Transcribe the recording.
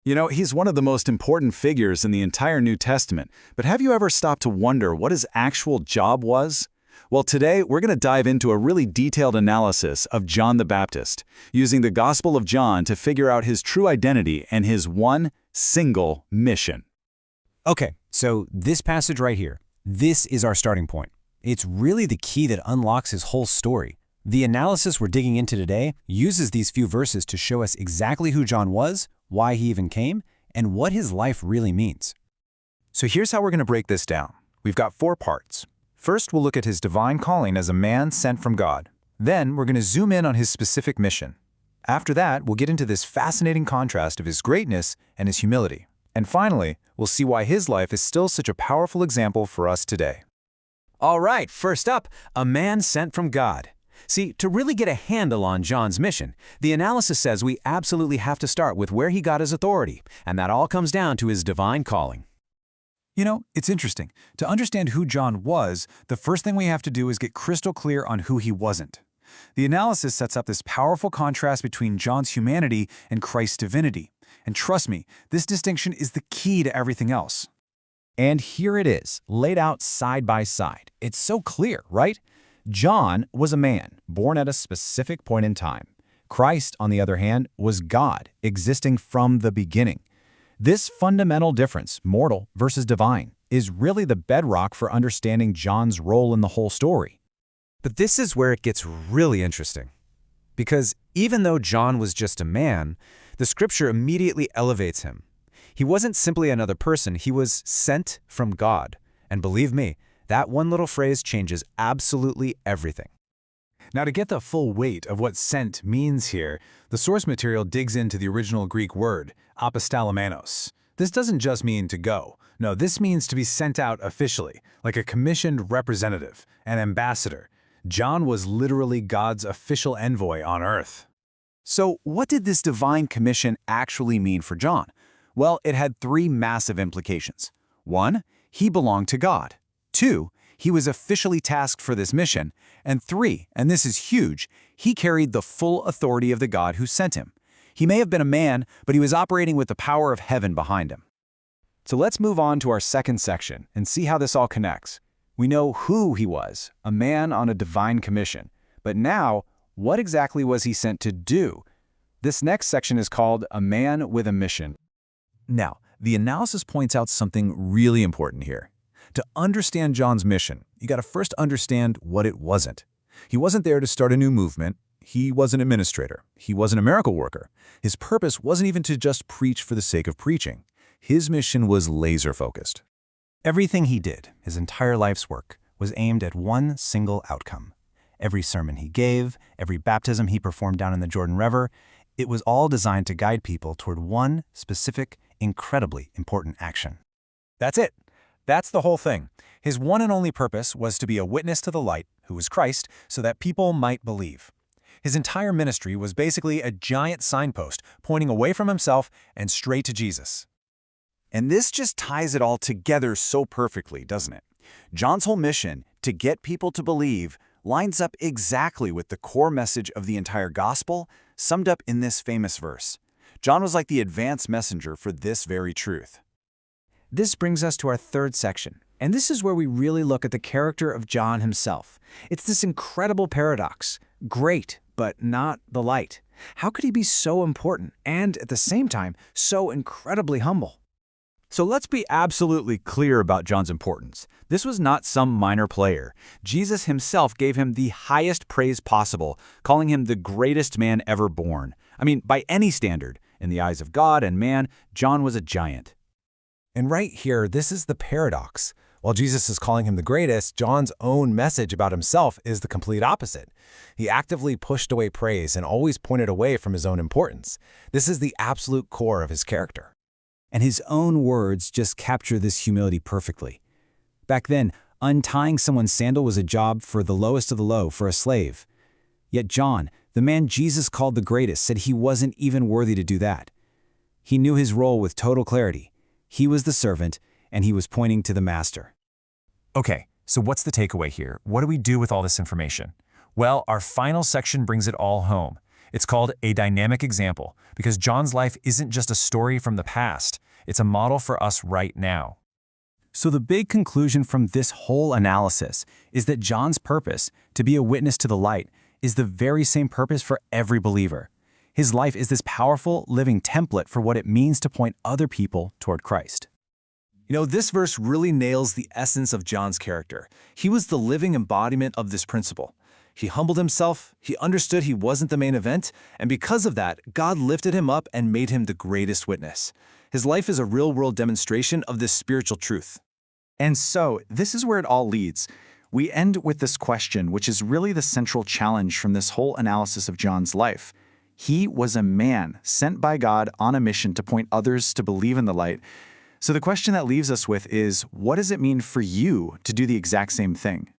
You know, he's one of the most important figures in the entire New Testament, but have you ever stopped to wonder what his actual job was? Well, today we're going to dive into a really detailed analysis of John the Baptist, using the Gospel of John to figure out his true identity and his one single mission. Okay, so this passage right here, this is our starting point. It's really the key that unlocks his whole story. The analysis we're digging into today uses these few verses to show us exactly who John was, why he even came, and what his life really means. So here's how we're going to break this down. We've got 4 parts. First, we'll look at his divine calling as a man sent from God. Then, we're going to zoom in on his specific mission. After that, we'll get into this fascinating contrast of his greatness and his humility. And finally, we'll see why his life is still such a powerful example for us today. All right, first up, a man sent from God. See, to really get a handle on John's mission, the analysis says we absolutely have to start with where he got his authority, and that all comes down to his divine calling. You know, it's interesting. To understand who John was, the first thing we have to do is get crystal clear on who he wasn't. The analysis sets up this powerful contrast between John's humanity and Christ's divinity. And trust me, this distinction is the key to everything else. And here it is, laid out side by side. It's so clear, right? John was a man, born at a specific point in time. Christ, on the other hand, was God, existing from the beginning. This fundamental difference, mortal versus divine, is really the bedrock for understanding John's role in the whole story. But this is where it gets really interesting. Because even though John was just a man, the scripture immediately elevates him. He wasn't simply another person, he was sent from God. And believe me, that one little phrase changes absolutely everything. Now, to get the full weight of what sent means here, the source material digs into the original Greek word, apostolomenos. This doesn't just mean to go. No, this means to be sent out officially, like a commissioned representative, an ambassador. John was literally God's official envoy on earth. So, what did this divine commission actually mean for John? Well, it had 3 massive implications. 1, he belonged to God. 2, he was officially tasked for this mission. And 3, and this is huge, he carried the full authority of the God who sent him. He may have been a man, but he was operating with the power of heaven behind him. So let's move on to our second section and see how this all connects. We know who he was, a man on a divine commission. But now, what exactly was he sent to do? This next section is called A Man with a Mission. Now, the analysis points out something really important here. To understand John's mission, you got to first understand what it wasn't. He wasn't there to start a new movement. He wasn't an administrator. He wasn't a miracle worker. His purpose wasn't even to just preach for the sake of preaching. His mission was laser-focused. Everything he did, his entire life's work, was aimed at one single outcome. Every sermon he gave, every baptism he performed down in the Jordan River, it was all designed to guide people toward one specific, incredibly important action. That's it. That's the whole thing. His one and only purpose was to be a witness to the light, who was Christ, so that people might believe. His entire ministry was basically a giant signpost pointing away from himself and straight to Jesus. And this just ties it all together so perfectly, doesn't it? John's whole mission, to get people to believe, lines up exactly with the core message of the entire gospel, summed up in this famous verse. John was like the advance messenger for this very truth. This brings us to our third section, and this is where we really look at the character of John himself. It's this incredible paradox. Great, but not the light. How could he be so important and, at the same time, so incredibly humble? So let's be absolutely clear about John's importance. This was not some minor player. Jesus himself gave him the highest praise possible, calling him the greatest man ever born. I mean, by any standard, in the eyes of God and man, John was a giant. And right here, this is the paradox. While Jesus is calling him the greatest, John's own message about himself is the complete opposite. He actively pushed away praise and always pointed away from his own importance. This is the absolute core of his character. And his own words just capture this humility perfectly. Back then, untying someone's sandal was a job for the lowest of the low, for a slave. Yet John, the man Jesus called the greatest, said he wasn't even worthy to do that. He knew his role with total clarity. He was the servant, and he was pointing to the master. Okay, so what's the takeaway here? What do we do with all this information? Well, our final section brings it all home. It's called a dynamic example because John's life isn't just a story from the past, it's a model for us right now. So the big conclusion from this whole analysis is that John's purpose, to be a witness to the light, is the very same purpose for every believer. His life is this powerful, living template for what it means to point other people toward Christ. You know, this verse really nails the essence of John's character. He was the living embodiment of this principle. He humbled himself, he understood he wasn't the main event, and because of that, God lifted him up and made him the greatest witness. His life is a real-world demonstration of this spiritual truth. And so, this is where it all leads. We end with this question, which is really the central challenge from this whole analysis of John's life. He was a man sent by God on a mission to point others to believe in the light. So the question that leaves us with is, what does it mean for you to do the exact same thing?